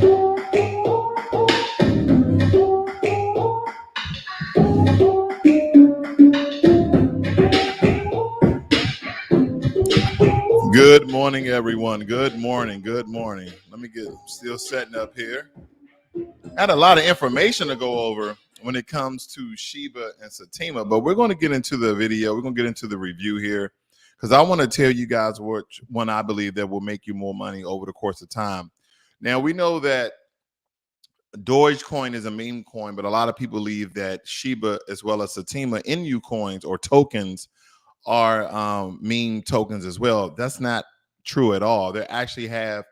Good morning, everyone. Good morning. Good morning. Let me get still setting up here. I had a lot of information to go over when it comes to Shiba and Saitama, but we're going to get into the video. We're going to get into the review here because I want to tell you guys which one I believe that will make you more money over the course of time. Now, we know that Dogecoin is a meme coin, but a lot of people believe that Shiba as well as Saitama Inu coins or tokens are meme tokens as well. That's not true at all. They actually have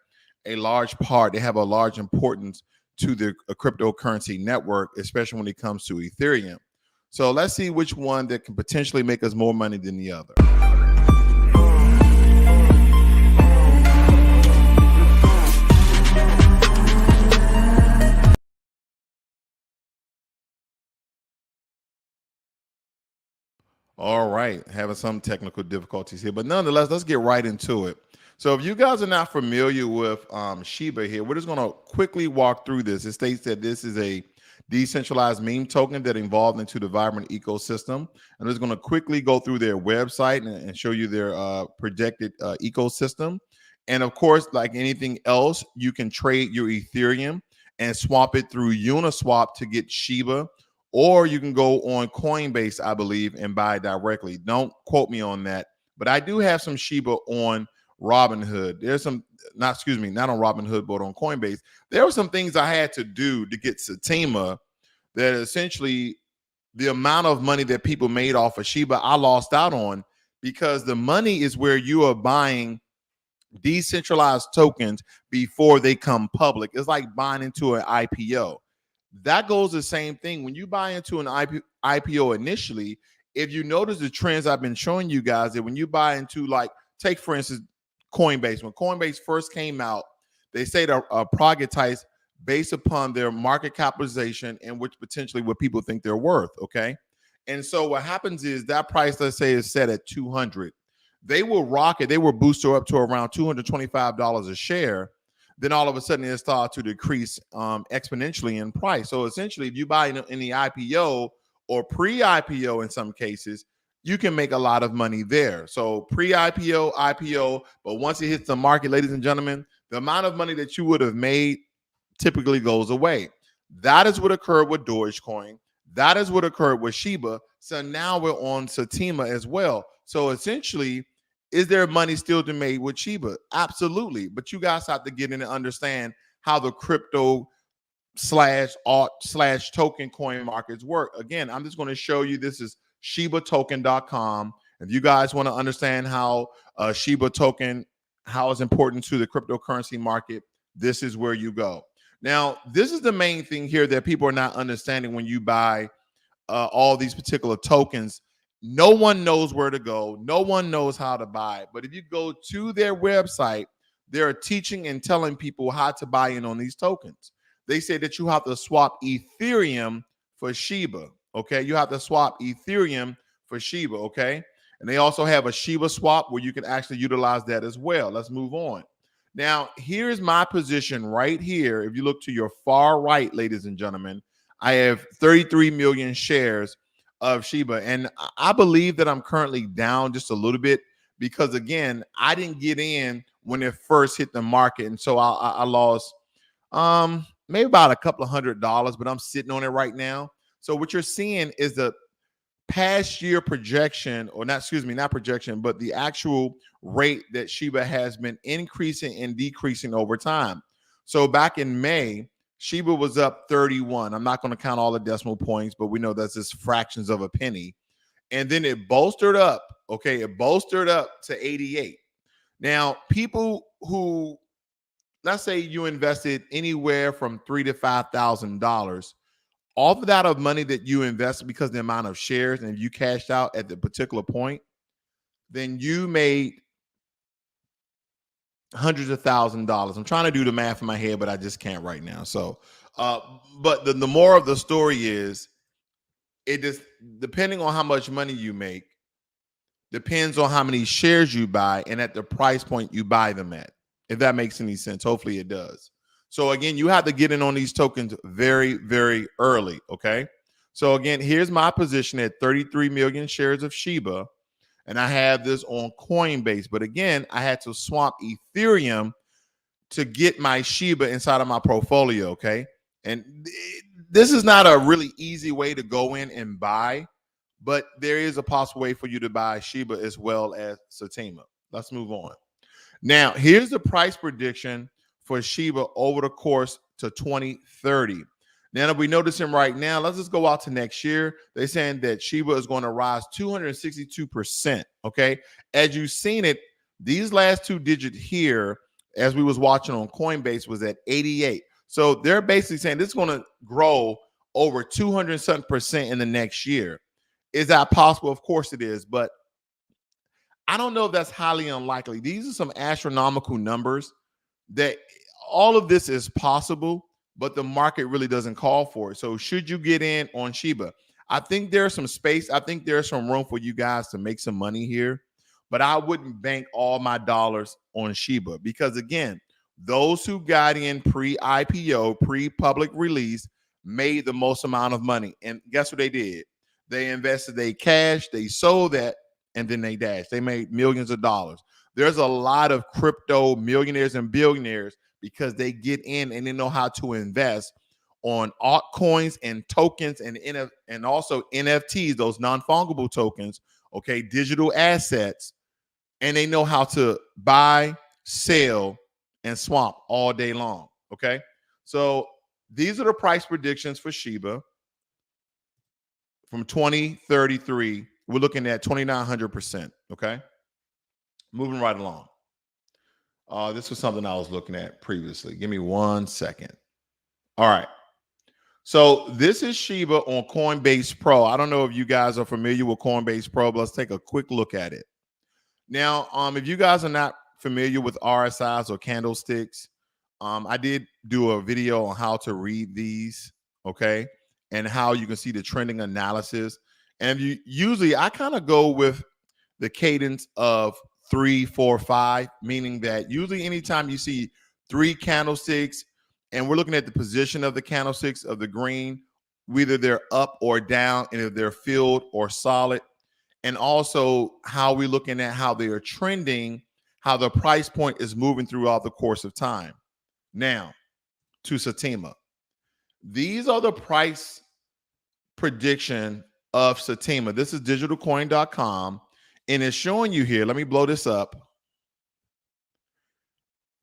a large part. They have a large importance to the cryptocurrency network, especially when it comes to Ethereum. So let's see which one that can potentially make us more money than the other. All right, having some technical difficulties here, but nonetheless, let's get right into it. So if you guys are not familiar with Shiba here, we're just going to quickly walk through this. It states that this is a decentralized meme token that evolved into the vibrant ecosystem. I'm just going to quickly go through their website and show you their projected ecosystem. And of course, like anything else, you can trade your Ethereum and swap it through Uniswap to get Shiba. Or you can go on Coinbase, I believe, and buy directly. Don't quote me on that. But I do have some Shiba on Robinhood. There's some, not on Robinhood, but on Coinbase. There were some things I had to do to get Saitama that essentially the amount of money that people made off of Shiba, I lost out on because the money is where you are buying decentralized tokens before they come public. It's like buying into an IPO. That goes the same thing. When you buy into an IPO initially, if you notice the trends I've been showing you guys, that when you buy into, like, take for instance, Coinbase. When Coinbase first came out, they say they're privatized based upon their market capitalization and which potentially what people think they're worth, okay? And so what happens is that price, let's say, is set at 200. They will rocket, they will boost her up to around $225 a share. Then all of a sudden it starts to decrease exponentially in price. So essentially, if you buy in the IPO or pre-IPO in some cases, you can make a lot of money there. So pre-IPO, IPO, but once it hits the market, ladies and gentlemen, the amount of money that you would have made typically goes away. That is what occurred with Dogecoin. That is what occurred with Shiba. So now we're on Saitama as well. So essentially, is there money still to be made with Shiba? Absolutely. But you guys have to get in and understand how the crypto / token coin markets work. Again, I'm just going to show you. This is ShibaToken.com. If you guys want to understand how Shiba token, how it's important to the cryptocurrency market, this is where you go. Now, this is the main thing here that people are not understanding when you buy all these particular tokens. No one knows where to go. No one knows how to buy. But if you go to their website, they're teaching and telling people how to buy in on these tokens. They say that you have to swap Ethereum for Shiba. Okay, you have to swap Ethereum for Shiba. Okay, and they also have a Shiba swap where you can actually utilize that as well. Let's move on. Now, here's my position right here. If you look to your far right, ladies and gentlemen, I have 33 million shares of Shiba, and I believe that I'm currently down just a little bit because, again, I didn't get in when it first hit the market, and so I lost maybe about a couple of $100, but I'm sitting on it right now. So what you're seeing is the past year projection, or not projection, but the actual rate that Shiba has been increasing and decreasing over time. So back in May, Shiba was up 31. I'm not going to count all the decimal points, but we know that's just fractions of a penny. And then it bolstered up. Okay, it bolstered up to 88. Now, people who, let's say you invested anywhere from $3,000 to $5,000, off of that of money that you invested because of the amount of shares, and if you cashed out at the particular point, then you made hundreds of $1,000s. I'm trying to do the math in my head, but I just can't right now. So, but the more of the story is, it just, depending on how much money you make, depends on how many shares you buy and at the price point you buy them at, if that makes any sense. Hopefully it does. So again, you have to get in on these tokens very, very early, okay? So again, here's my position at 33 million shares of Shiba, and I have this on Coinbase. But again, I had to swap Ethereum to get my Shiba inside of my portfolio, okay? And this is not a really easy way to go in and buy, but there is a possible way for you to buy Shiba as well as Saitama. Let's move on. Now, here's the price prediction for Shiba over the course to 2030. Now that we noticing right now, let's just go out to next year. They're saying that Shiba is going to rise 262%. Okay. As you've seen it, these last two digits here, as we was watching on Coinbase, was at 88. So they're basically saying this is going to grow over 200% in the next year. Is that possible? Of course it is, but I don't know if that's highly unlikely. These are some astronomical numbers that all of this is possible, but the market really doesn't call for it. So should you get in on Shiba? I think there's some space. I think there's some room for you guys to make some money here, but I wouldn't bank all my dollars on Shiba because, again, those who got in pre-IPO, pre-public release, made the most amount of money. And guess what they did? They invested their cash, they sold that, and then they dashed. They made millions of dollars. There's a lot of crypto millionaires and billionaires because they get in and they know how to invest on altcoins and tokens and also NFTs, those non-fungible tokens, okay, digital assets, and they know how to buy, sell, and swap all day long, okay? So these are the price predictions for Shiba from 2033. We're looking at 2,900%, okay? Moving right along. This was something I was looking at previously. Give me 1 second. All right. So this is Shiba on Coinbase Pro. I don't know if you guys are familiar with Coinbase Pro, but let's take a quick look at it. Now, if you guys are not familiar with RSIs or candlesticks, I did do a video on how to read these, okay, and how you can see the trending analysis. And usually I kind of go with the cadence of 3, 4, 5, meaning that usually anytime you see 3 candlesticks and we're looking at the position of the candlesticks of the green, whether they're up or down, and if they're filled or solid, and also how we're looking at how they are trending, how the price point is moving throughout the course of time. Now, to Saitama. These are the price prediction of Saitama. This is digitalcoin.com, and it's showing you here, let me blow this up,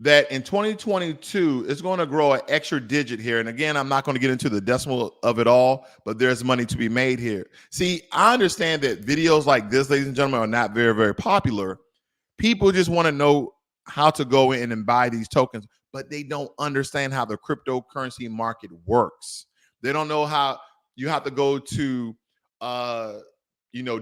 that in 2022, it's going to grow an extra digit here. And again, I'm not going to get into the decimal of it all, but there's money to be made here. See, I understand that videos like this, ladies and gentlemen, are not very, very popular. People just want to know how to go in and buy these tokens, but they don't understand how the cryptocurrency market works. They don't know how you have to go to,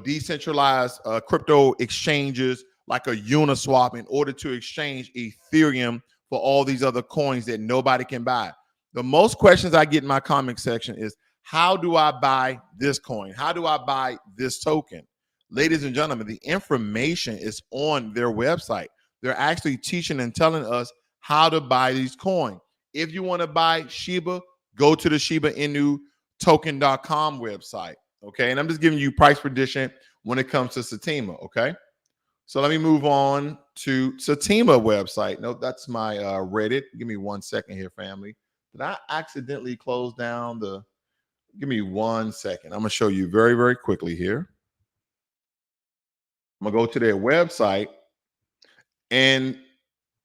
decentralized crypto exchanges like a Uniswap in order to exchange Ethereum for all these other coins that nobody can buy. The most questions I get in my comment section is, how do I buy this coin? How do I buy this token? Ladies and gentlemen, the information is on their website. They're actually teaching and telling us how to buy these coins. If you want to buy Shiba, go to the Shiba Inu token.com website. Okay. And I'm just giving you price prediction when it comes to Saitama. Okay. So let me move on to Saitama website. No, that's my Reddit. Give me 1 second here, family. Did I accidentally close down the? Give me 1 second. I'm going to show you very, very quickly here. I'm going to go to their website. And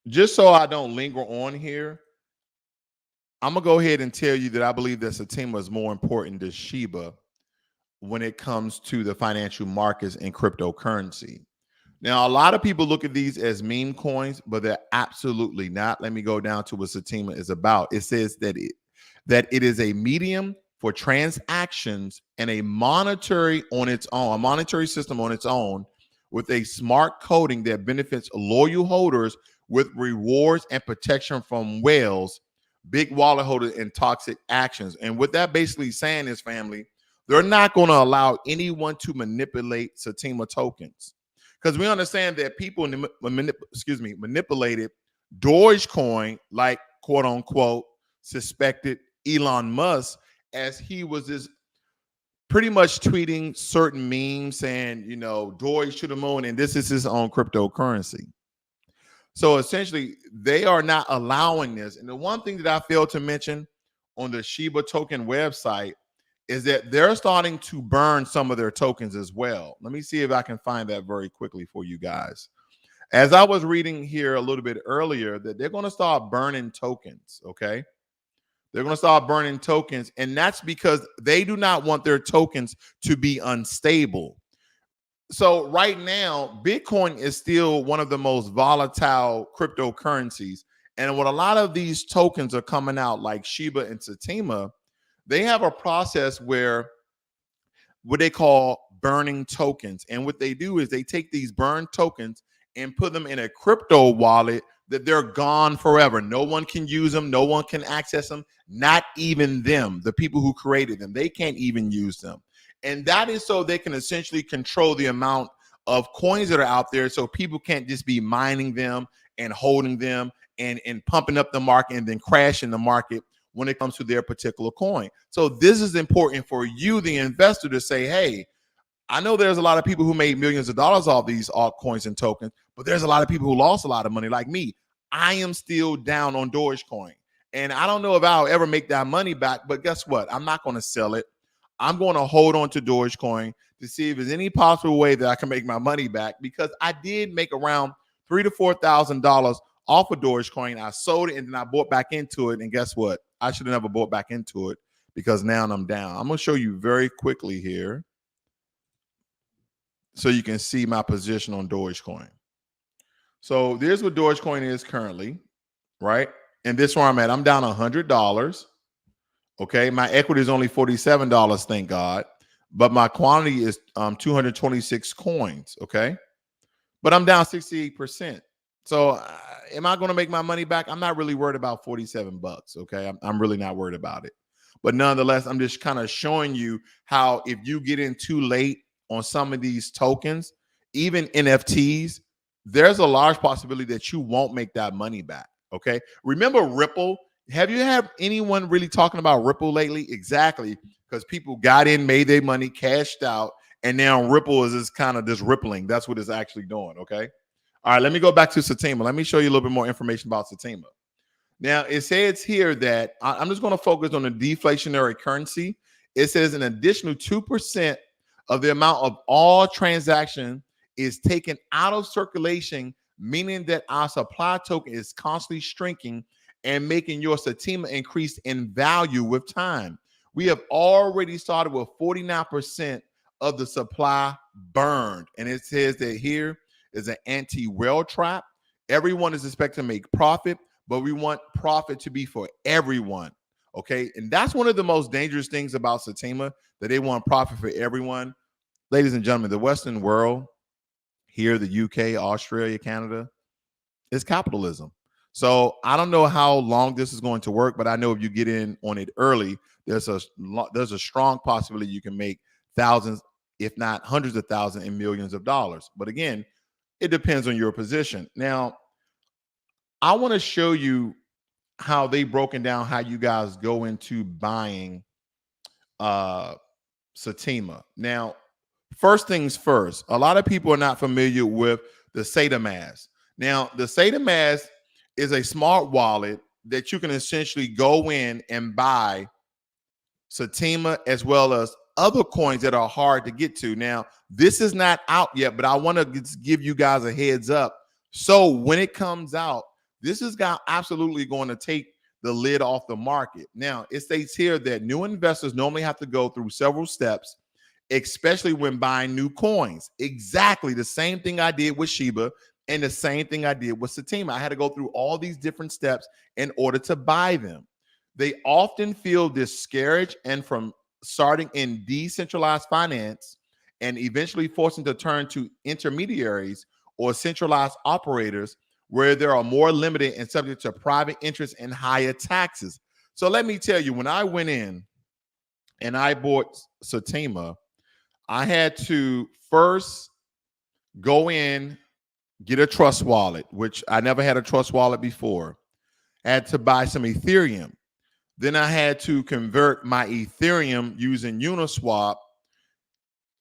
just so I don't linger on here, I'm going to go ahead and tell you that I believe that Saitama is more important than Shiba when it comes to the financial markets and cryptocurrency. Now, a lot of people look at these as meme coins, but they're absolutely not. Let me go down to what Saitama is about. It says that it is a medium for transactions and a monetary system on its own, with a smart coding that benefits loyal holders with rewards and protection from whales, big wallet holders, and toxic actions. And what that basically saying is, family, they're not going to allow anyone to manipulate Saitama tokens. Because we understand that people manipulated Dogecoin, like quote unquote suspected Elon Musk, as he was this pretty much tweeting certain memes saying, Doge to the moon, and this is his own cryptocurrency. So essentially, they are not allowing this. And the one thing that I failed to mention on the Shiba token website is that they're starting to burn some of their tokens as well. Let me see if I can find that very quickly for you guys. As I was reading here a little bit earlier, that they're going to start burning tokens, okay? They're going to start burning tokens, and that's because they do not want their tokens to be unstable. So right now, Bitcoin is still one of the most volatile cryptocurrencies. And when a lot of these tokens are coming out, like Shiba and Saitama, they have a process where what they call burning tokens. And what they do is they take these burned tokens and put them in a crypto wallet that they're gone forever. No one can use them. No one can access them. Not even them, the people who created them. They can't even use them. And that is so they can essentially control the amount of coins that are out there, so people can't just be mining them and holding them and pumping up the market and then crashing the market when it comes to their particular coin. So this is important for you, the investor, to say, hey, I know there's a lot of people who made millions of dollars off these altcoins and tokens, but there's a lot of people who lost a lot of money like me. I am still down on Dogecoin. And I don't know if I'll ever make that money back, but guess what? I'm not going to sell it. I'm going to hold on to Dogecoin to see if there's any possible way that I can make my money back, because I did make around $3,000 to $4,000 off of Dogecoin. I sold it and then I bought back into it. And guess what? I should have never bought back into it, because now I'm down. I'm going to show you very quickly here so you can see my position on Dogecoin. So there's what Dogecoin is currently, right? And this is where I'm at. I'm down $100. Okay, my equity is only $47, thank God. But my quantity is 226 coins, okay? But I'm down 68%. So am I going to make my money back? I'm not really worried about 47 bucks, okay? I'm really not worried about it. But nonetheless, I'm just kind of showing you how if you get in too late on some of these tokens, even NFTs, there's a large possibility that you won't make that money back, okay? Remember Ripple? Have you had anyone really talking about Ripple lately? Exactly, because people got in, made their money, cashed out, and now Ripple is just kind of just rippling. That's what it's actually doing, okay? All right, let me go back to Saitama. Let me show you a little bit more information about Saitama. Now, it says here that I'm just going to focus on the deflationary currency. It says an additional 2% of the amount of all transaction is taken out of circulation, meaning that our supply token is constantly shrinking and making your Saitama increase in value with time. We have already started with 49% of the supply burned. And it says that here is an anti-whale trap. Everyone is expected to make profit, but we want profit to be for everyone. Okay. And that's one of the most dangerous things about Saitama, that they want profit for everyone. Ladies and gentlemen, the Western world, here, the UK, Australia, Canada, is capitalism. So I don't know how long this is going to work, but I know if you get in on it early, there's a strong possibility you can make thousands, if not hundreds of thousands and millions of dollars. But again, it depends on your position. Now, I want to show you how they broken down how you guys go into buying Saitama. Now, first things first, a lot of people are not familiar with the Saitama. Now, the Saitama is a smart wallet that you can essentially go in and buy Saitama as well as other coins that are hard to get to. Now, this is not out yet, but I want to give you guys a heads up. So when it comes out, this is absolutely going to take the lid off the market. Now, it states here that new investors normally have to go through several steps, especially when buying new coins. Exactly the same thing I did with Shiba and the same thing I did with Saitama. I had to go through all these different steps in order to buy them. They often feel discouraged and from starting in decentralized finance and eventually forcing to turn to intermediaries or centralized operators where they are more limited and subject to private interest and higher taxes. So let me tell you, when I went in and I bought Saitama, I had to first go in, get a trust wallet, which I never had a trust wallet before. I had to buy some Ethereum. Then I had to convert my Ethereum using Uniswap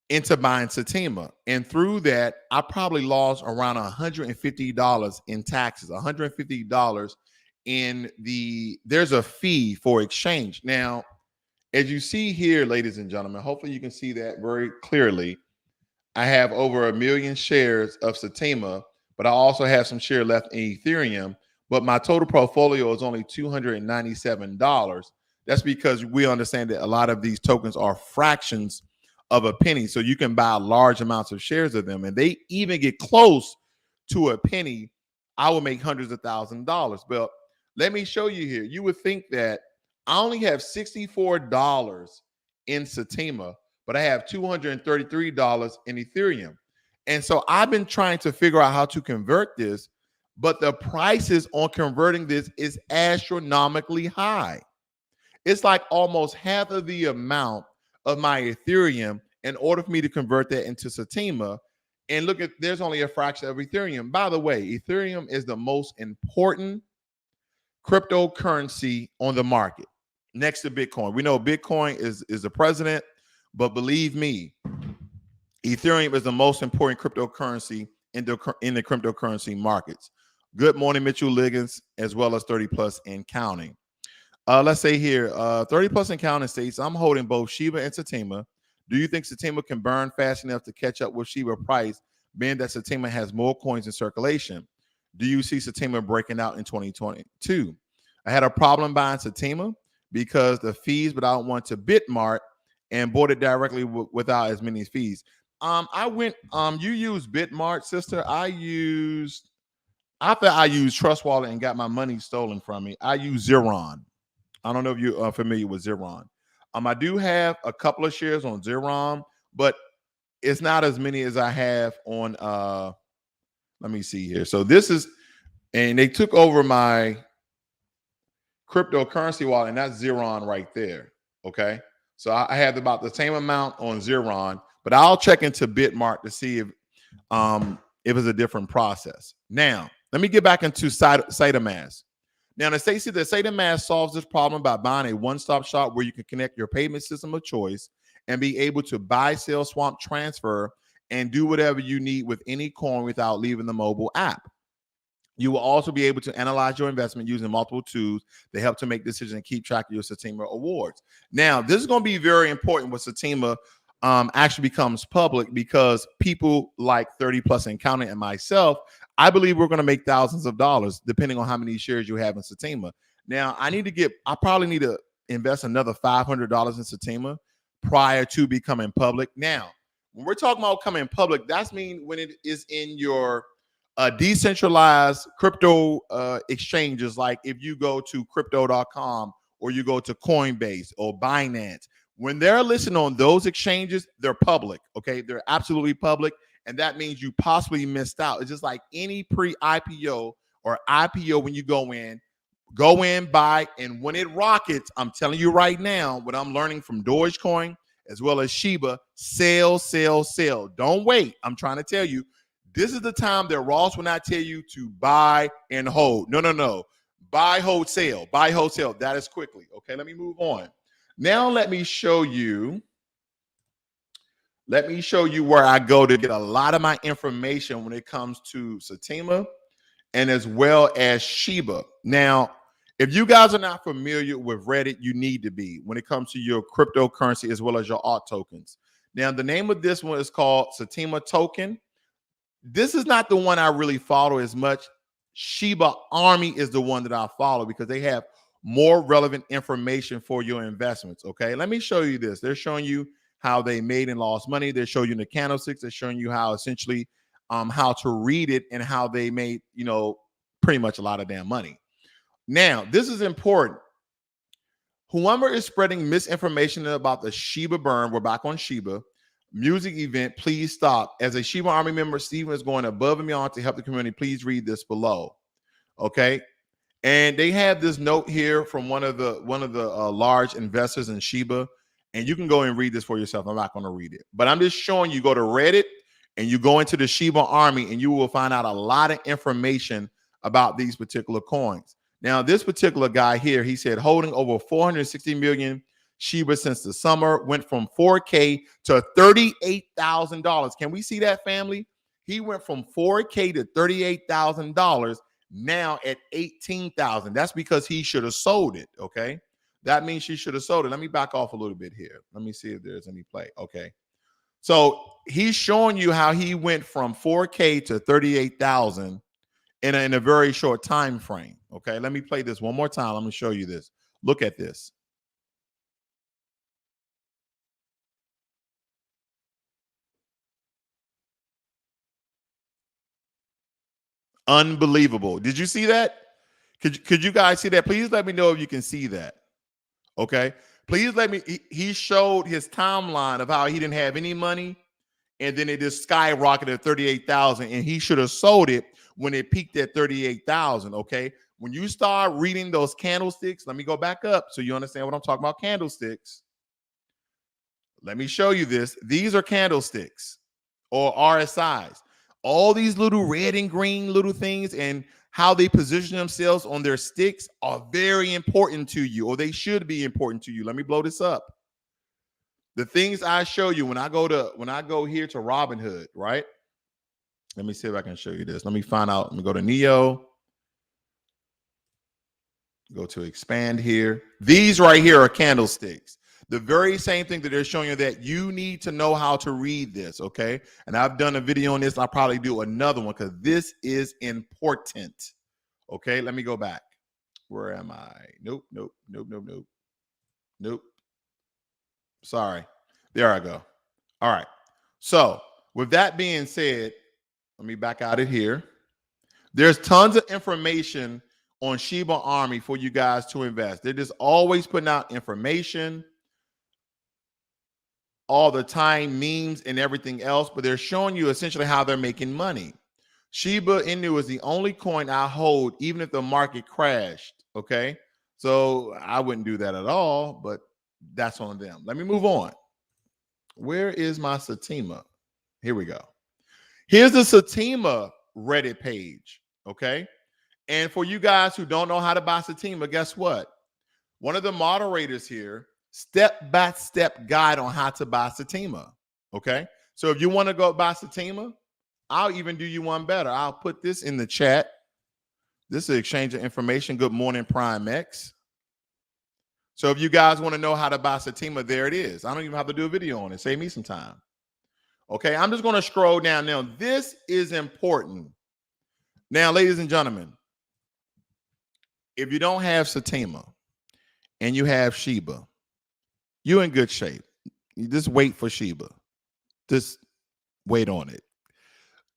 into buying Saitama. And through that, I probably lost around $150 in taxes, $150 there's a fee for exchange. Now, as you see here, ladies and gentlemen, hopefully you can see that very clearly. I have over 1 million shares of Saitama, but I also have some share left in Ethereum. But my total portfolio is only $297. That's because we understand that a lot of these tokens are fractions of a penny. So you can buy large amounts of shares of them. And they even get close to a penny, I will make hundreds of thousands of dollars. But let me show you here. You would think that I only have $64 in Saitama, but I have $233 in Ethereum. And so I've been trying to figure out how to convert this, but the prices on converting this is astronomically high. It's like almost half of the amount of my Ethereum in order for me to convert that into Saitama. And look at, there's only a fraction of Ethereum. By the way, Ethereum is the most important cryptocurrency on the market next to Bitcoin. We know Bitcoin is the president, but believe me, Ethereum is the most important cryptocurrency in the cryptocurrency markets. Good morning, Mitchell Liggins, as well as 30 plus and counting. Let's say here, 30 plus and counting states, I'm holding both Shiba and Saitama. Do you think Saitama can burn fast enough to catch up with Shiba price, being that Saitama has more coins in circulation? Do you see Saitama breaking out in 2022? I had a problem buying Saitama because the fees, but I went to Bitmart and bought it directly without as many fees. You use Bitmart, sister. After I used Trust Wallet and got my money stolen from me, I use Zeron. I don't know if you're familiar with Zeron. I do have a couple of shares on Zeron, but it's not as many as I have on, let me see here. So this is, and they took over my cryptocurrency wallet, and that's Zeron right there, okay? So I have about the same amount on Zeron, but I'll check into Bitmart to see if it's a different process. Now, let me get back into Saitama. Now, the Saitama solves this problem by buying a one-stop shop where you can connect your payment system of choice and be able to buy, sell, swap, transfer, and do whatever you need with any coin without leaving the mobile app. You will also be able to analyze your investment using multiple tools to help to make decisions and keep track of your Saitama awards. Now, this is going to be very important when Saitama actually becomes public, because people like 30 plus and counting and myself, I believe we're going to make thousands of dollars depending on how many shares you have in Saitama. Now, I probably need to invest another $500 in Saitama prior to becoming public. Now, when we're talking about coming public, that's mean when it is in your decentralized crypto exchanges, like if you go to crypto.com or you go to Coinbase or Binance, when they're listed on those exchanges, they're public, okay? They're absolutely public, and that means you possibly missed out. It's just like any pre-IPO or IPO. When you go in, buy, and when it rockets, I'm telling you right now, what I'm learning from Dogecoin as well as Shiba, sell, sell, sell. Don't wait. I'm trying to tell you, this is the time that Ross will not tell you to buy and hold. No. Buy, hold, sell. Buy, hold, sell. That is quickly. Okay, let me move on. Now let me show you where I go to get a lot of my information when it comes to Saitama and as well as Shiba. Now, if you guys are not familiar with Reddit, you need to be when it comes to your cryptocurrency as well as your alt tokens. Now, the name of this one is called Saitama Token. This is not the one I really follow as much. Shiba Army is the one that I follow because they have more relevant information for your investments. Okay, let me show you this. They're showing you how they made and lost money. They're showing you the candlesticks. They're showing you how essentially how to read it and how they made, pretty much a lot of damn money. Now, this is important. Whoever is spreading misinformation about the Shiba burn, we're back on Shiba music event, please stop. As a Shiba Army member, Steven is going above and beyond to help the community. Please read this below. Okay. And they have this note here from one of the large investors in Shiba, and you can go and read this for yourself. I'm not going to read it, but I'm just showing you. Go to Reddit and you go into the Shiba Army, and you will find out a lot of information about these particular coins. Now, this particular guy here, he said holding over 460 million Shiba since the summer, went from 4K to $38,000. Can we see that, family? He went from 4K to $38,000, now at 18,000. That's because he should have sold it, okay? That means she should have sold it. Let me back off a little bit here. Let me see if there's any play. Okay. So he's showing you how he went from 4K to 38,000 in a very short time frame. Okay, let me play this one more time. I'm going to show you this. Look at this. Unbelievable. Did you see that? Could you guys see that? Please let me know if you can see that. Okay. Please let me. He showed his timeline of how he didn't have any money, and then it just skyrocketed at 38,000, and he should have sold it when it peaked at 38,000. Okay. When you start reading those candlesticks, let me go back up so you understand what I'm talking about. Candlesticks. Let me show you this. These are candlesticks or RSIs. All these little red and green little things and how they position themselves on their sticks are very important to you, or they should be important to you. Let me blow this up. The things I show you when I go here to Robinhood, right? Let me see if I can show you this. Let me find out. Let me go to Neo. Go to expand here. These right here are candlesticks. The very same thing that they're showing you, that you need to know how to read this, okay? And I've done a video on this. I'll probably do another one because this is important, okay? Let me go back. Where am I? Nope. Sorry. There I go. All right. So with that being said, let me back out of here. There's tons of information on Shiba Army for you guys to invest. They're just always putting out information all the time, memes and everything else, but they're showing you essentially how they're making money. Shiba Inu is the only coin I hold, even if the market crashed. Okay. So I wouldn't do that at all, but that's on them. Let me move on. Where is my Saitama? Here we go. Here's the Saitama Reddit page. Okay. And for you guys who don't know how to buy Saitama, guess what? One of the moderators here, step-by-step guide on how to buy Saitama. Okay. So if you want to go buy Saitama, I'll even do you one better. I'll put this in the chat. This is exchange of information. Good morning, Prime X. So if you guys want to know how to buy Saitama, there it is. I don't even have to do a video on it. Save me some time. Okay. I'm just going to scroll down now. This is important. Now, ladies and gentlemen, if you don't have Saitama and you have Shiba, you're in good shape. You just wait for Shiba. Just wait on it.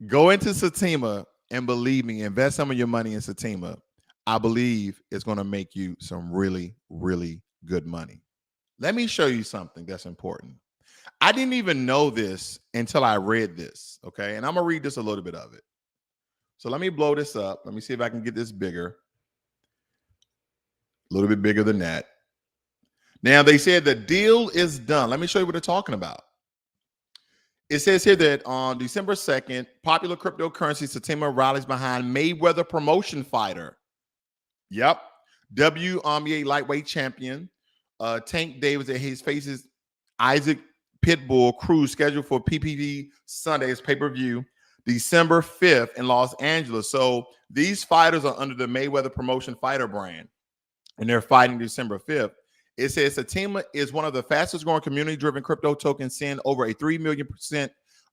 Go into Saitama and believe me, invest some of your money in Saitama. I believe it's going to make you some really, really good money. Let me show you something that's important. I didn't even know this until I read this, okay? And I'm going to read just a little bit of it. So let me blow this up. Let me see if I can get this bigger. A little bit bigger than that. Now, they said the deal is done. Let me show you what they're talking about. It says here that on December 2nd, popular cryptocurrency Saitama rallies behind Mayweather promotion fighter. Yep. WNBA lightweight champion Tank Davis at his faces Isaac Pitbull Cruz scheduled for PPV Sunday's pay-per-view December 5th in Los Angeles. So these fighters are under the Mayweather promotion fighter brand, and they're fighting December 5th. It says Saitama is one of the fastest growing community-driven crypto tokens, seeing over a 3 million %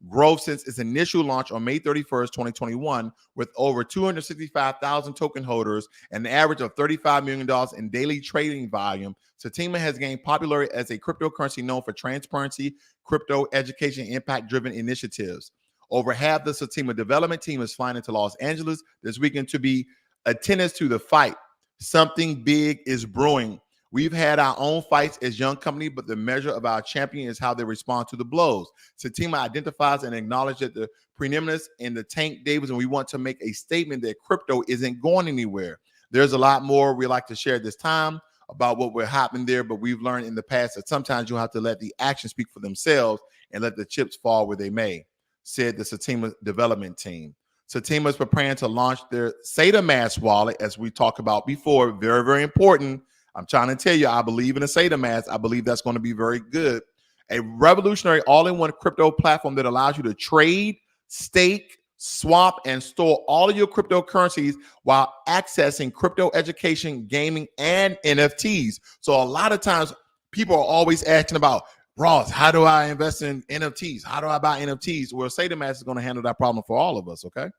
growth since its initial launch on May 31st, 2021, with over 265,000 token holders and an average of $35 million in daily trading volume. Saitama has gained popularity as a cryptocurrency known for transparency, crypto education, and impact-driven initiatives. Over half the Saitama development team is flying into Los Angeles this weekend to be attendants to the fight. Something big is brewing. We've had our own fights as young company, but the measure of our champion is how they respond to the blows. Saitama identifies and acknowledges the preeminence in the Tank Davis, and we want to make a statement that crypto isn't going anywhere. There's a lot more we like to share this time about what will happen there, but we've learned in the past that sometimes you have to let the actions speak for themselves and let the chips fall where they may, said the Saitama development team. Saitama is preparing to launch their Saitama wallet, as we talked about before. Very, very important. I'm trying to tell you, I believe in a Saitama. I believe that's going to be very good. A revolutionary all-in-one crypto platform that allows you to trade, stake, swap, and store all of your cryptocurrencies while accessing crypto education, gaming, and NFTs. So a lot of times people are always asking about, Ross, how do I invest in NFTs? How do I buy NFTs? Well, Saitama is going to handle that problem for all of us, okay?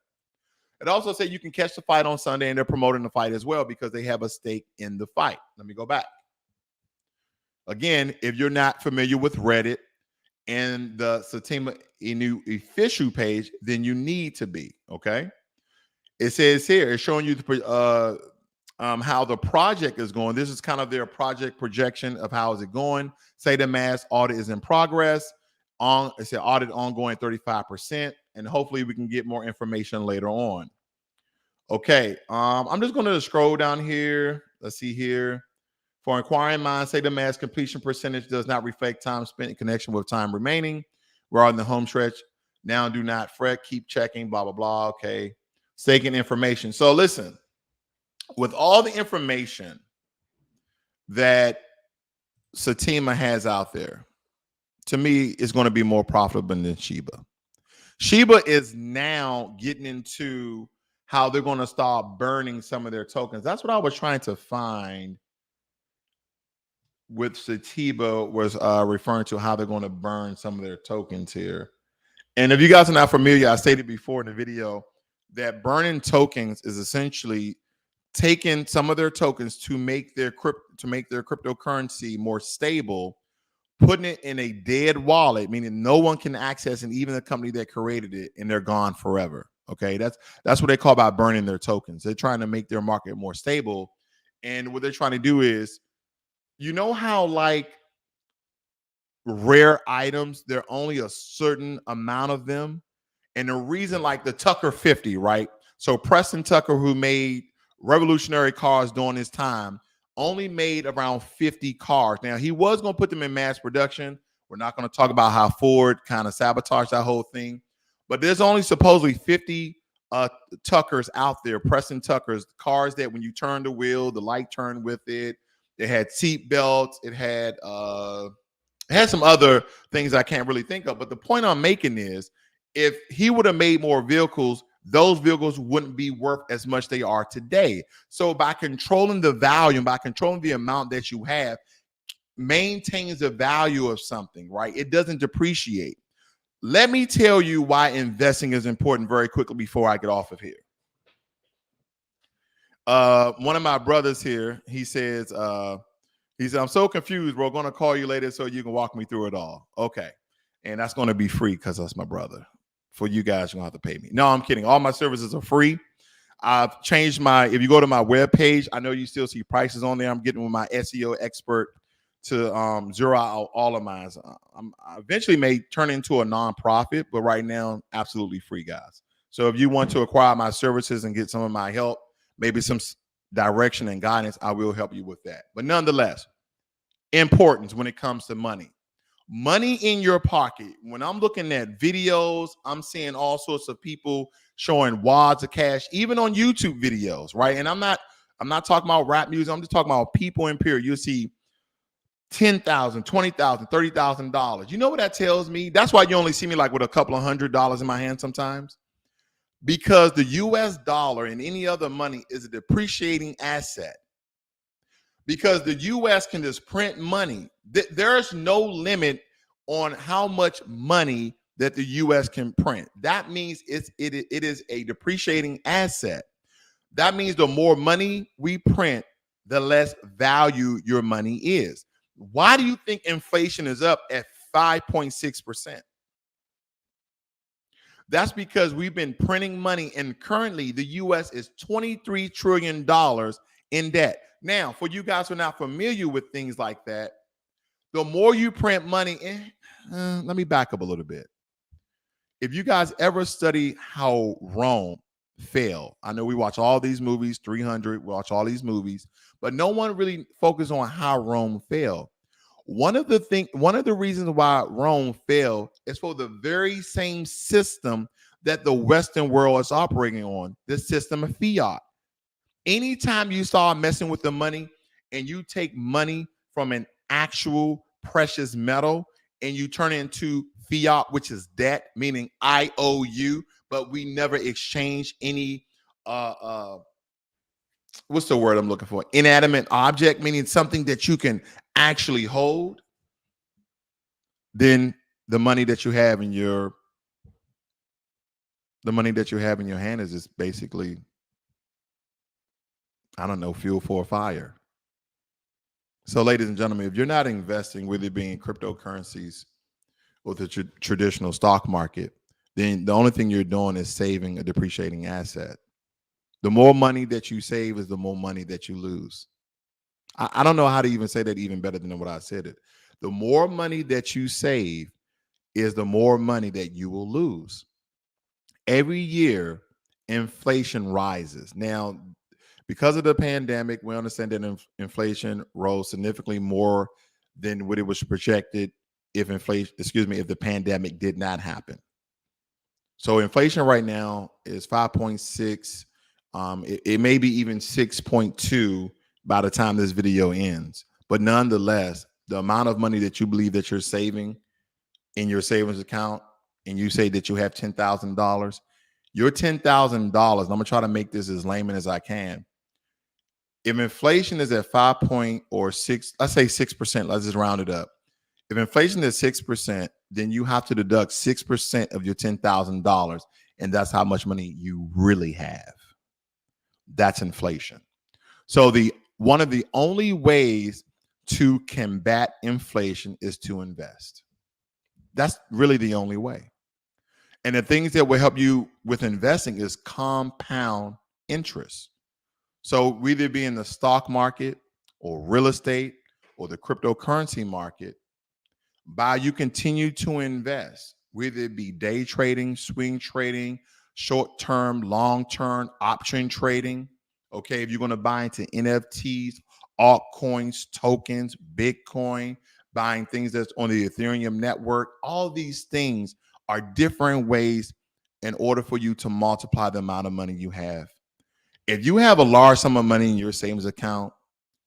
It also said you can catch the fight on Sunday, and they're promoting the fight as well because they have a stake in the fight. Let me go back. Again, if you're not familiar with Reddit and the Saitama Inu official page, then you need to be, okay? It says here, it's showing you how the project is going. This is kind of their project projection of how is it going. Saitama audit is in progress. It said audit ongoing 35%, and hopefully we can get more information later on. Okay, I'm just going to scroll down here. Let's see here. For inquiring minds, Saitama completion percentage does not reflect time spent in connection with time remaining. We're on the home stretch. Now do not fret. Keep checking, blah, blah, blah. Okay. Staking information. So listen, with all the information that Saitama has out there, to me, it's going to be more profitable than Shiba. Shiba is now getting into how they're going to start burning some of their tokens. That's what I was trying to find with Saitama, was referring to how they're going to burn some of their tokens here. And if you guys are not familiar, I stated before in the video that burning tokens is essentially taking some of their tokens to make their cryptocurrency more stable, putting it in a dead wallet, meaning no one can access it, even the company that created it, and they're gone forever. Okay, that's what they call by burning their tokens. They're trying to make their market more stable, and what they're trying to do is, you know how like rare items, there are only a certain amount of them, and the reason, like the Tucker 50, right? So Preston Tucker, who made revolutionary cars during his time, only made around 50 cars. Now, he was going to put them in mass production. We're not going to talk about how Ford kind of sabotaged that whole thing, but there's only supposedly 50 Tuckers out there, Preston Tuckers, cars that when you turn the wheel, the light turned with it. It had seat belts. It had some other things I can't really think of. But the point I'm making is, if he would have made more vehicles, those vehicles wouldn't be worth as much they are today. So by controlling the value, by controlling the amount that you have, maintains the value of something, right? It doesn't depreciate. Let me tell you why investing is important very quickly before I get off of here. One of my brothers here, he said, I'm so confused. We're going to call you later so you can walk me through it all. Okay. And that's going to be free because that's my brother. For you guys, you're going to have to pay me. No, I'm kidding. All my services are free. I've changed if you go to my webpage, I know you still see prices on there. I'm getting with my SEO expert to zero out all of mine. I eventually may turn into a nonprofit, but right now, absolutely free, guys. So if you want to acquire my services and get some of my help, maybe some direction and guidance, I will help you with that. But nonetheless, importance when it comes to money. Money in your pocket. When I'm looking at videos, I'm seeing all sorts of people showing wads of cash, even on YouTube videos, right? And I'm not talking about rap music. I'm just talking about people in period. You'll see $10,000, $20,000, $30,000. You know what that tells me? That's why you only see me like with a couple of $100 in my hand sometimes. Because the US dollar and any other money is a depreciating asset. Because the US can just print money. There's no limit on how much money that the US can print. That means it is a depreciating asset. That means the more money we print, the less value your money is. Why do you think inflation is up at 5.6%? That's because we've been printing money, and currently the US is $23 trillion in debt. Now, for you guys who are not familiar with things like that, the more you print money, let me back up a little bit. If you guys ever study how Rome fell, I know we watch all these movies, 300, we watch all these movies, but no one really focused on how Rome fell. One of the reasons why Rome fell is for the very same system that the Western world is operating on, this system of fiat. Anytime you start messing with the money and you take money from an actual precious metal and you turn it into fiat, which is debt, meaning I owe you, but we never exchange any what's the word I'm looking for? Inanimate object, meaning something that you can actually hold, then the money that you have in your hand is just basically, I don't know, fuel for a fire. So, ladies and gentlemen, if you're not investing, whether it be in cryptocurrencies or the traditional stock market, then the only thing you're doing is saving a depreciating asset. The more money that you save is the more money that you lose. I don't know how to even say that even better than what I said it. The more money that you save is the more money that you will lose. Every year, inflation rises. Now, because of the pandemic, we understand that inflation rose significantly more than what it was projected if the pandemic did not happen. So inflation right now is 5.6. It may be even 6.2 by the time this video ends. But nonetheless, the amount of money that you believe that you're saving in your savings account, and you say that you have $10,000, your $10,000, I'm going to try to make this as layman as I can. If inflation is at 5.6, let's say 6%, let's just round it up. If inflation is 6%, then you have to deduct 6% of your $10,000, and that's how much money you really have. That's inflation. So one of the only ways to combat inflation is to invest. That's really the only way. And the things that will help you with investing is compound interest. So whether it be in the stock market or real estate or the cryptocurrency market, by you continue to invest, whether it be day trading, swing trading, short-term, long-term option trading. Okay, if you're going to buy into NFTs, altcoins, tokens, Bitcoin, buying things that's on the Ethereum network, all these things are different ways in order for you to multiply the amount of money you have. If you have a large sum of money in your savings account,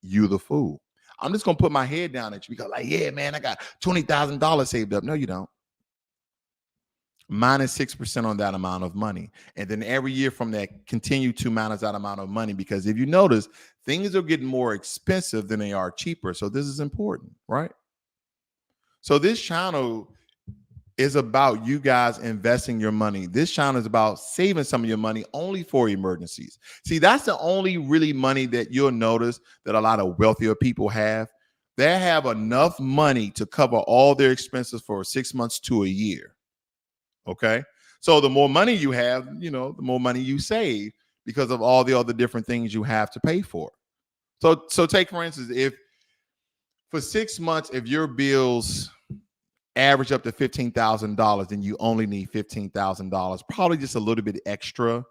you the fool. I'm just going to put my head down at you because, like, yeah, man, I got $20,000 saved up. No, you don't. Minus 6% on that amount of money. And then every year from that, continue to minus that amount of money, because if you notice, things are getting more expensive than they are cheaper. So this is important, right? So this channel is about you guys investing your money. This channel is about saving some of your money only for emergencies. See, that's the only really money that you'll notice that a lot of wealthier people have. They have enough money to cover all their expenses for 6 months to a year. Okay. So the more money you have, the more money you save because of all the other different things you have to pay for. So take, for instance, if for 6 months, if your bills average up to $15,000, then you only need $15,000, probably just a little bit extra,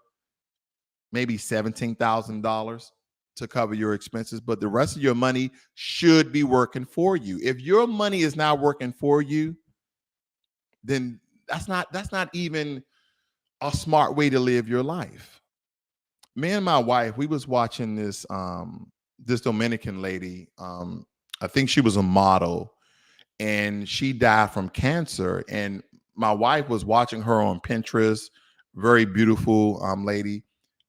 maybe $17,000 to cover your expenses. But the rest of your money should be working for you. If your money is not working for you, then that's not even a smart way to live your life. Me and my wife, we was watching this Dominican lady. I think she was a model, and she died from cancer. And my wife was watching her on Pinterest, very beautiful lady.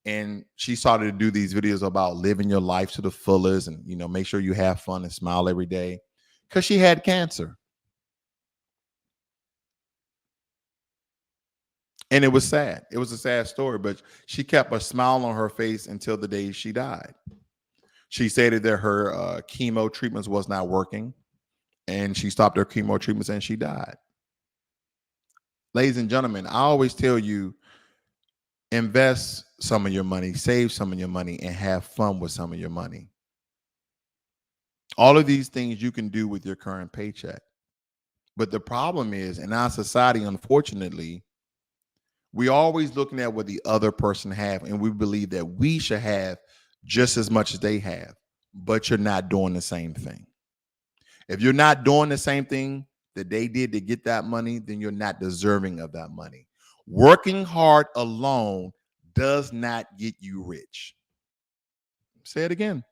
And she started to do these videos about living your life to the fullest and, make sure you have fun and smile every day, because she had cancer. And it was sad. It was a sad story, but she kept a smile on her face until the day she died. She stated that her chemo treatments was not working, and she stopped her chemo treatments and she died. Ladies and gentlemen, I always tell you, invest some of your money, save some of your money, and have fun with some of your money. All of these things you can do with your current paycheck. But the problem is, in our society, unfortunately, we always looking at what the other person have, and we believe that we should have just as much as they have, but you're not doing the same thing. If you're not doing the same thing that they did to get that money, then you're not deserving of that money. Working hard alone does not get you rich. Say it again.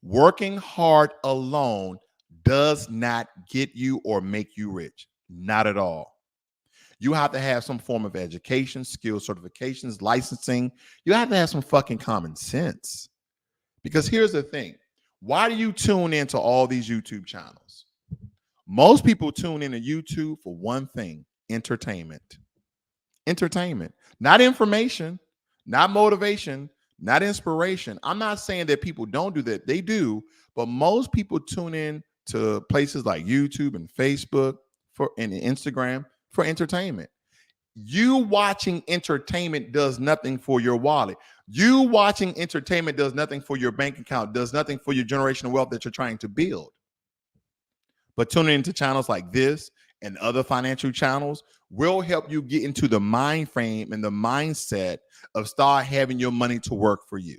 Working hard alone does not get you or make you rich. Not at all. You have to have some form of education, skill certifications, licensing. You have to have some fucking common sense. Because here's the thing. Why do you tune into all these YouTube channels? Most people tune into YouTube for one thing: entertainment. Entertainment, not information, not motivation, not inspiration. I'm not saying that people don't do that. They do, but most people tune in to places like YouTube and Facebook and Instagram for entertainment. You watching entertainment does nothing for your wallet. You watching entertainment does nothing for your bank account, does nothing for your generational wealth that you're trying to build. But tuning into channels like this and other financial channels will help you get into the mind frame and the mindset of start having your money to work for you.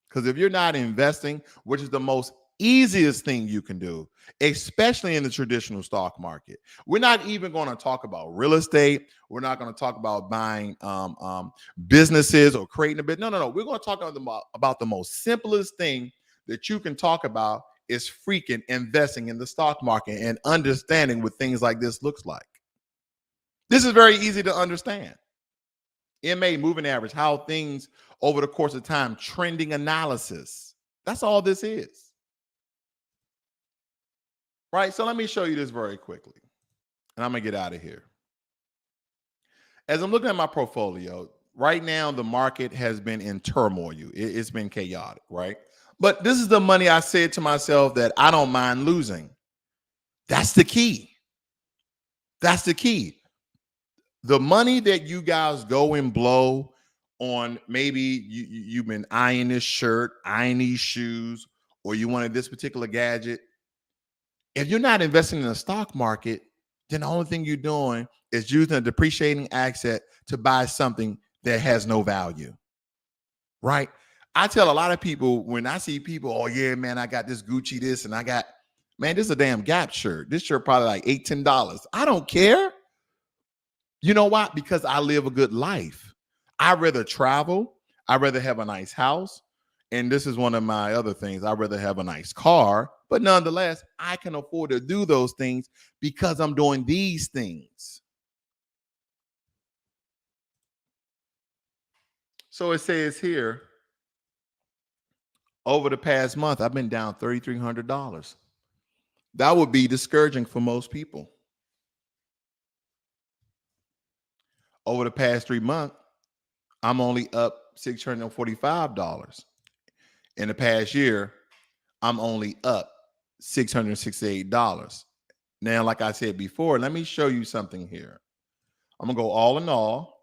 Because if you're not investing, which is the most easiest thing you can do, especially in the traditional stock market, we're not even going to talk about real estate. We're not going to talk about buying businesses or creating a bit. No. We're going to talk about the most simplest thing that you can talk about is freaking investing in the stock market and understanding what things like this looks like. This is very easy to understand. MA, moving average, how things over the course of time, trending analysis. That's all this is. Right? So let me show you this very quickly. And I'm going to get out of here. As I'm looking at my portfolio, right now the market has been in turmoil. It's been chaotic, right? But this is the money I said to myself that I don't mind losing. That's the key. That's the key. The money that you guys go and blow on, maybe you've been eyeing this shirt, eyeing these shoes, or you wanted this particular gadget. If you're not investing in the stock market, then the only thing you're doing is using a depreciating asset to buy something that has no value, right? I tell a lot of people when I see people, oh yeah, man, I got this Gucci this and I got, man, this is a damn Gap shirt. This shirt probably like $8, $10. I don't care. You know why? Because I live a good life. I'd rather travel. I'd rather have a nice house. And this is one of my other things. I'd rather have a nice car. But nonetheless, I can afford to do those things because I'm doing these things. So it says here, over the past month, I've been down $3,300. That would be discouraging for most people. Over the past 3 months, I'm only up $645. In the past year, I'm only up $668. Now, like I said before, let me show you something here. I'm going to go all in all.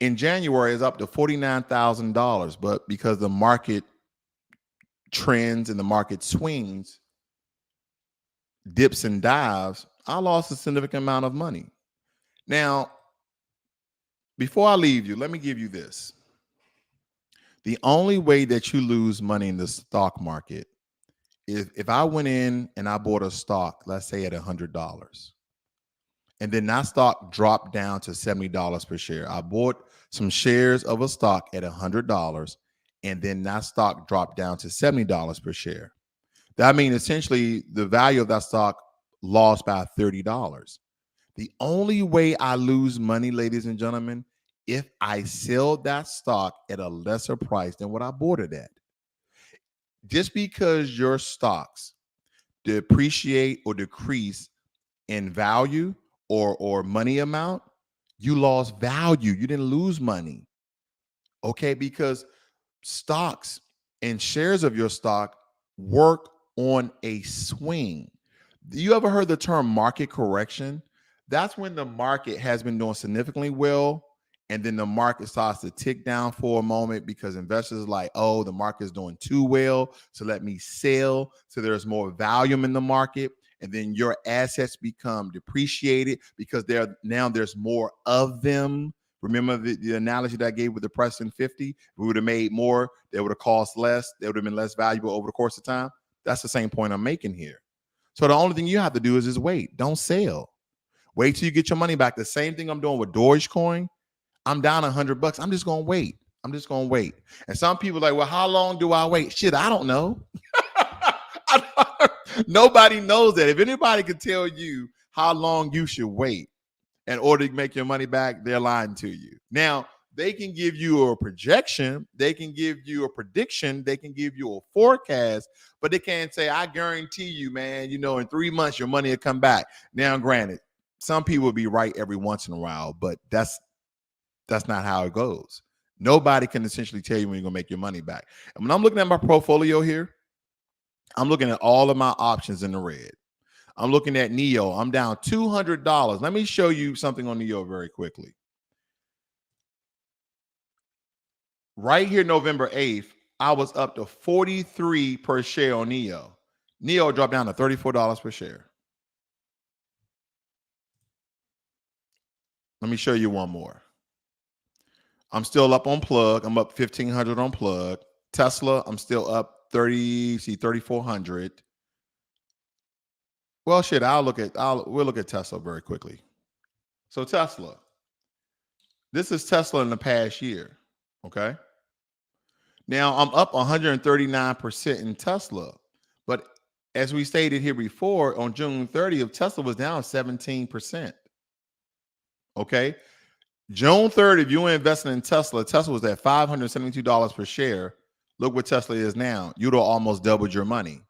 In January, it's up to $49,000, but because the market trends and the market swings, dips and dives, I lost a significant amount of money. Now, before I leave you, let me give you this. The only way that you lose money in the stock market is if I went in and I bought a stock, let's say at $100, and then that stock dropped down to $70 per share. I bought some shares of a stock at $100, and then that stock dropped down to $70 per share. That means essentially the value of that stock lost by $30. The only way I lose money, ladies and gentlemen, if I sell that stock at a lesser price than what I bought it at. Just because your stocks depreciate or decrease in value or money amount, you lost value. You didn't lose money. Okay, because stocks and shares of your stock work on a swing. You ever heard the term market correction? That's when the market has been doing significantly well, and then the market starts to tick down for a moment because investors are like, oh, the market is doing too well, so let me sell. So there's more volume in the market, and then your assets become depreciated because there's more of them. Remember the analogy that I gave with the Preston 50? If we would have made more, they would have cost less. They would have been less valuable over the course of time. That's the same point I'm making here. So the only thing you have to do is just wait. Don't sell. Wait till you get your money back. The same thing I'm doing with Dogecoin. I'm down $100. I'm just gonna wait. I'm just gonna wait. And some people are like, well, how long do I wait? Shit, I don't know. Nobody knows that. If anybody can tell you how long you should wait in order to make your money back, they're lying to you. Now, they can give you a projection, they can give you a prediction, they can give you a forecast, but they can't say, I guarantee you, man, in 3 months your money will come back. Now, granted, some people will be right every once in a while, but that's not how it goes. Nobody can essentially tell you when you're gonna make your money back. And when I'm looking at my portfolio here, I'm looking at all of my options in the red. I'm looking at NEO. I'm down $200. Let me show you something on NEO very quickly. Right here, November 8th, I was up to 43 per share on NEO. NEO dropped down to $34 per share. Let me show you one more. I'm still up on Plug. I'm up 1,500 on Plug. Tesla, I'm still up 3,400. Well, shit, we'll look at Tesla very quickly. So Tesla, this is Tesla in the past year, okay? Now I'm up 139% in Tesla, but as we stated here before, on June 30th, Tesla was down 17%. Okay, June 3rd, if you were investing in Tesla, Tesla was at $572 per share. Look what Tesla is now. You'd have almost doubled your money.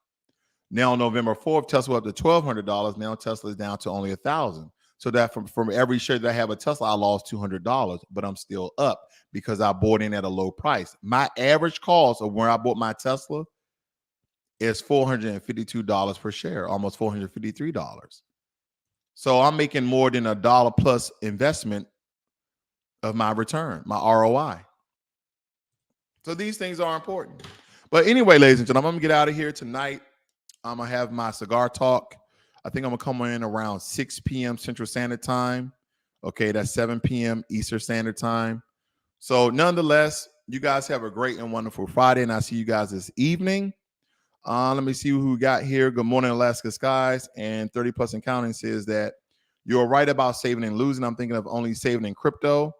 Now on November 4th, Tesla up to $1,200. Now Tesla is down to only $1,000. So that from every share that I have a Tesla, I lost $200, but I'm still up because I bought in at a low price. My average cost of where I bought my Tesla is $452 per share, almost $453. So I'm making more than $1 plus investment of my return, my ROI. So these things are important. But anyway, ladies and gentlemen, I'm gonna get out of here tonight. I'm gonna have my cigar talk. I think I'm gonna come in around 6 p.m. Central Standard Time. Okay, that's 7 p.m. Eastern Standard Time. So nonetheless, you guys have a great and wonderful Friday, and I'll see you guys this evening. Let me see who we got here. Good morning, Alaska Skies, and 30 plus and counting says that you're right about saving and losing. I'm thinking of only saving in crypto.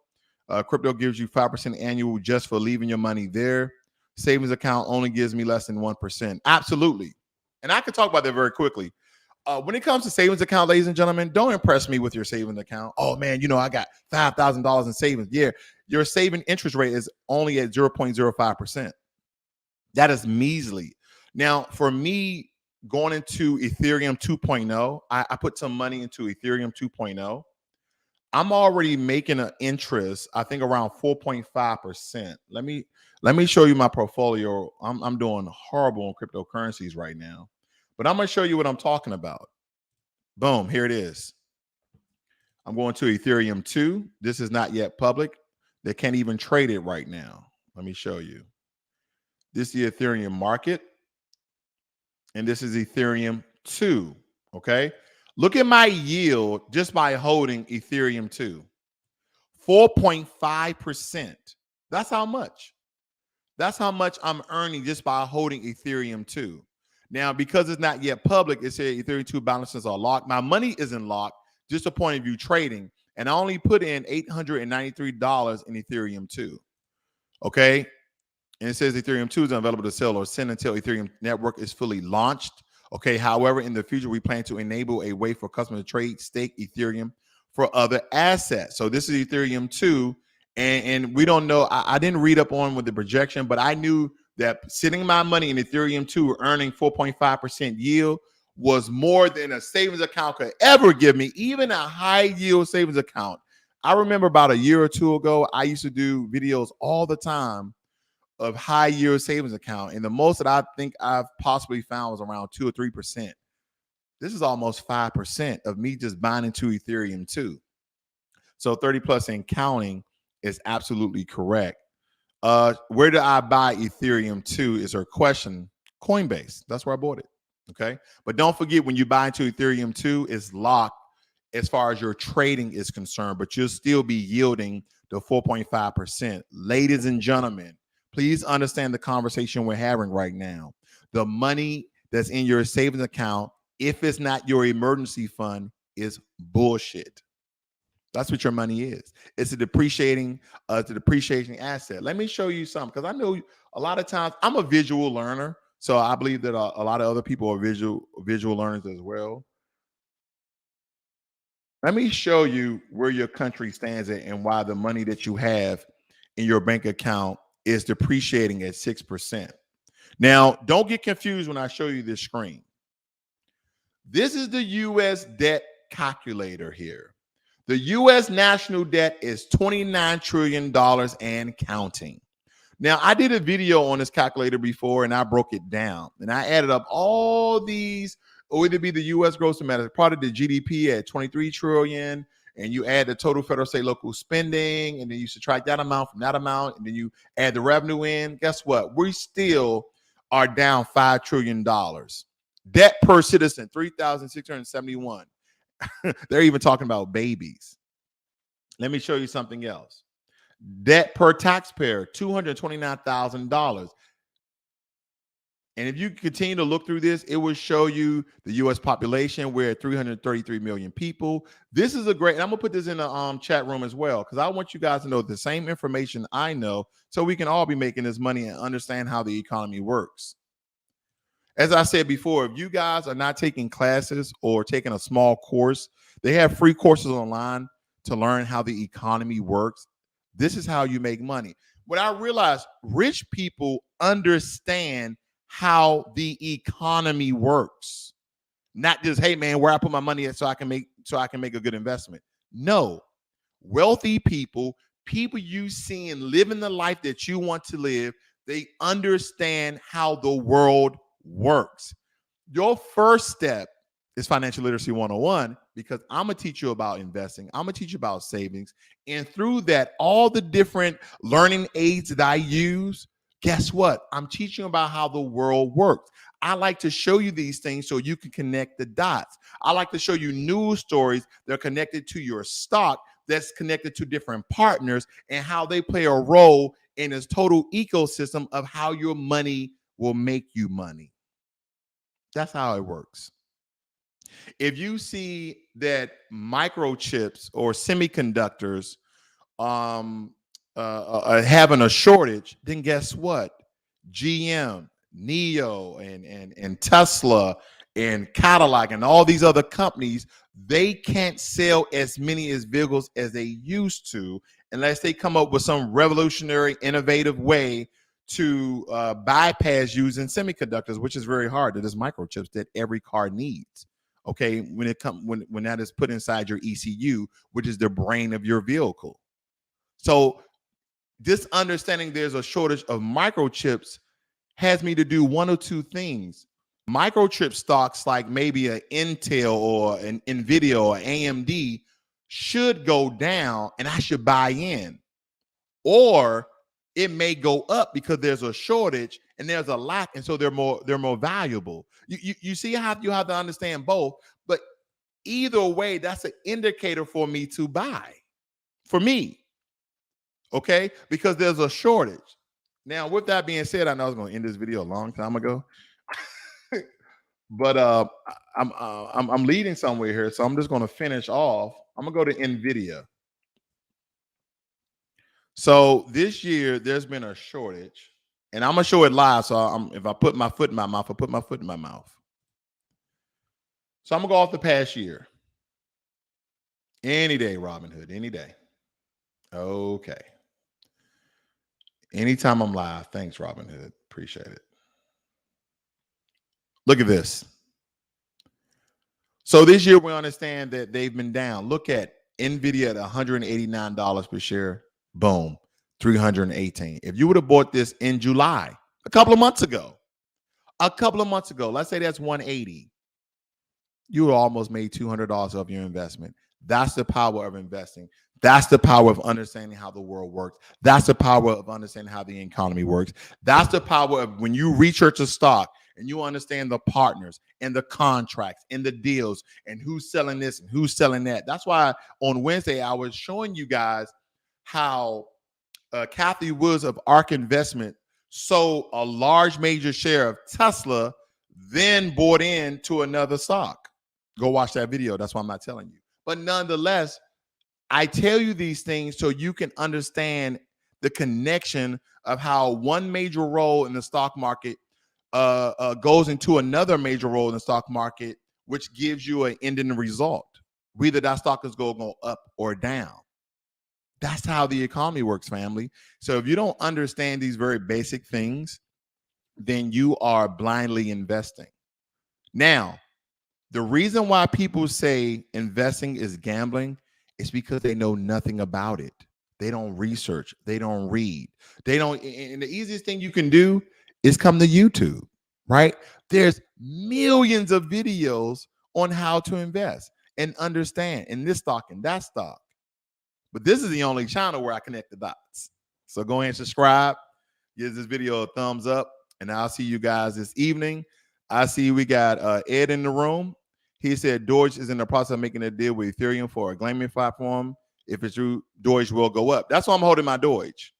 Crypto gives you 5% annual just for leaving your money there. Savings account only gives me less than 1%. Absolutely. And I can talk about that very quickly. When it comes to savings account, ladies and gentlemen, don't impress me with your savings account. Oh, man, I got $5,000 in savings. Yeah, your saving interest rate is only at 0.05%. That is measly. Now, for me, going into Ethereum 2.0, I put some money into Ethereum 2.0. I'm already making an interest, I think around 4.5%. Let me show you my portfolio. I'm doing horrible on cryptocurrencies right now, but I'm going to show you what I'm talking about. Boom, here it is. I'm going to Ethereum 2. This is not yet public. They can't even trade it right now. Let me show you. This is the Ethereum market, and this is Ethereum 2, okay? Look at my yield just by holding Ethereum 2. 4.5%. That's how much. That's how much I'm earning just by holding Ethereum 2. Now, because it's not yet public, it says Ethereum 2 balances are locked. My money isn't locked, just a point of view trading. And I only put in $893 in Ethereum 2. Okay? And it says Ethereum 2 is unavailable to sell or send until Ethereum network is fully launched. Okay. However, in the future, we plan to enable a way for customers to trade, stake Ethereum for other assets. So this is Ethereum 2. And we don't know. I didn't read up on with the projection, but I knew that sitting my money in Ethereum 2 earning 4.5% yield was more than a savings account could ever give me, even a high yield savings account. I remember about a year or two ago, I used to do videos all the time of high yield savings account. And the most that I think I've possibly found was around 2 or 3%. This is almost 5% of me just buying into Ethereum 2. So 30 plus and counting is absolutely correct. Where did I buy Ethereum 2 is her question. Coinbase. That's where I bought it. Okay. But don't forget, when you buy into Ethereum 2, it's locked as far as your trading is concerned, but you'll still be yielding the 4.5%. Ladies and gentlemen, please understand the conversation we're having right now. The money that's in your savings account, if it's not your emergency fund, is bullshit. That's what your money is. It's a depreciating asset. Let me show you something, because I know a lot of times I'm a visual learner, so I believe that a lot of other people are visual learners as well. Let me show you where your country stands at and why the money that you have in your bank account is depreciating at 6%. Now, don't get confused when I show you this screen. This is the U.S. debt calculator here. The U.S. national debt is $29 trillion and counting. Now, I did a video on this calculator before, and I broke it down. And I added up all these, or it'd be the U.S. gross domestic product, the GDP at 23 trillion, and you add the total federal, state, local spending, and then you subtract that amount from that amount, and then you add the revenue in. Guess what? We still are down $5 trillion. Debt per citizen, 3,671. They're even talking about babies. Let me show you something else. Debt per taxpayer, $229,000. And if you continue to look through this, it will show you the U.S. population. We're at 333 million people. This is a great, and I'm going to put this in the chat room as well, because I want you guys to know the same information I know, so we can all be making this money and understand how the economy works. As I said before, if you guys are not taking classes or taking a small course, they have free courses online to learn how the economy works. This is how you make money. What I realized, rich people understand how the economy works. Not just, hey man, where I put my money at so I can make a good investment. No. Wealthy people you see and living the life that you want to live, they understand how the world works. Your first step is Financial Literacy 101, because I'm going to teach you about investing. I'm going to teach you about savings. And through that, all the different learning aids that I use, guess what? I'm teaching about how the world works. I like to show you these things so you can connect the dots. I like to show you news stories that are connected to your stock, that's connected to different partners, and how they play a role in this total ecosystem of how your money will make you money. That's how it works. If you see that microchips or semiconductors are having a shortage, then guess what? GM, NEO, and Tesla and Cadillac and all these other companies, they can't sell as many vehicles as they used to unless they come up with some revolutionary, innovative way to bypass using semiconductors, which is very hard. That is microchips that every car needs. Okay, when that is put inside your ECU, which is the brain of your vehicle. So this understanding there's a shortage of microchips has me to do one or two things. Microchip stocks like maybe an Intel or an NVIDIA or AMD should go down, and I should buy in. Or it may go up because there's a shortage and there's a lack, and so they're more valuable. You see how you have to understand both, but either way, that's an indicator for me to buy. For me, okay, because there's a shortage. Now, with that being said, I know I was going to end this video a long time ago, but I'm leading somewhere here, so I'm just going to finish off. I'm gonna go to NVIDIA. So this year there's been a shortage, and I'm gonna show it live. So if I put my foot in my mouth, I put my foot in my mouth. So I'm gonna go off the past year. Any day, Robinhood, any day. Okay. Anytime I'm live, thanks, Robinhood. Appreciate it. Look at this. So this year we understand that they've been down. Look at NVIDIA at $189 per share. Boom, 318. If you would have bought this in July, a couple of months ago, let's say that's 180, you would almost made $200 off your investment. That's the power of investing. That's the power of understanding how the world works. That's the power of understanding how the economy works. That's the power of when you research a stock and you understand the partners and the contracts and the deals and who's selling this and who's selling that. That's why on Wednesday, I was showing you guys how Kathy Woods of ARK Investment sold a large major share of Tesla, then bought into another stock. Go watch that video. That's why I'm not telling you. But nonetheless, I tell you these things so you can understand the connection of how one major role in the stock market goes into another major role in the stock market, which gives you an ending result. Whether that stock is going to go up or down. That's how the economy works, family. So if you don't understand these very basic things, then you are blindly investing. Now, the reason why people say investing is gambling is because they know nothing about it. They don't research. They don't read. They don't. And the easiest thing you can do is come to YouTube, right? There's millions of videos on how to invest and understand in this stock and that stock. But this is the only channel where I connect the dots. So go ahead and subscribe. Give this video a thumbs up. And I'll see you guys this evening. I see we got Ed in the room. He said Doge is in the process of making a deal with Ethereum for a gaming platform. If it's true, Doge will go up. That's why I'm holding my Doge.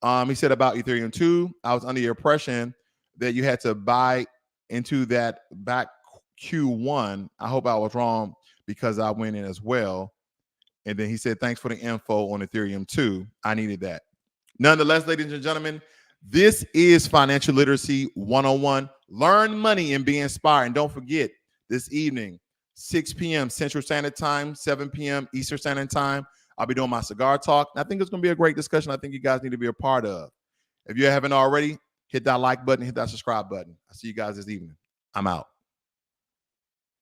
He said about Ethereum 2, I was under the impression that you had to buy into that back Q1. I hope I was wrong because I went in as well. And then he said, thanks for the info on Ethereum 2. I needed that. Nonetheless, ladies and gentlemen, this is Financial Literacy 101. Learn money and be inspired. And don't forget, this evening, 6 p.m. Central Standard Time, 7 p.m. Eastern Standard Time, I'll be doing my cigar talk. And I think it's going to be a great discussion. I think you guys need to be a part of. If you haven't already, hit that like button, hit that subscribe button. I'll see you guys this evening. I'm out.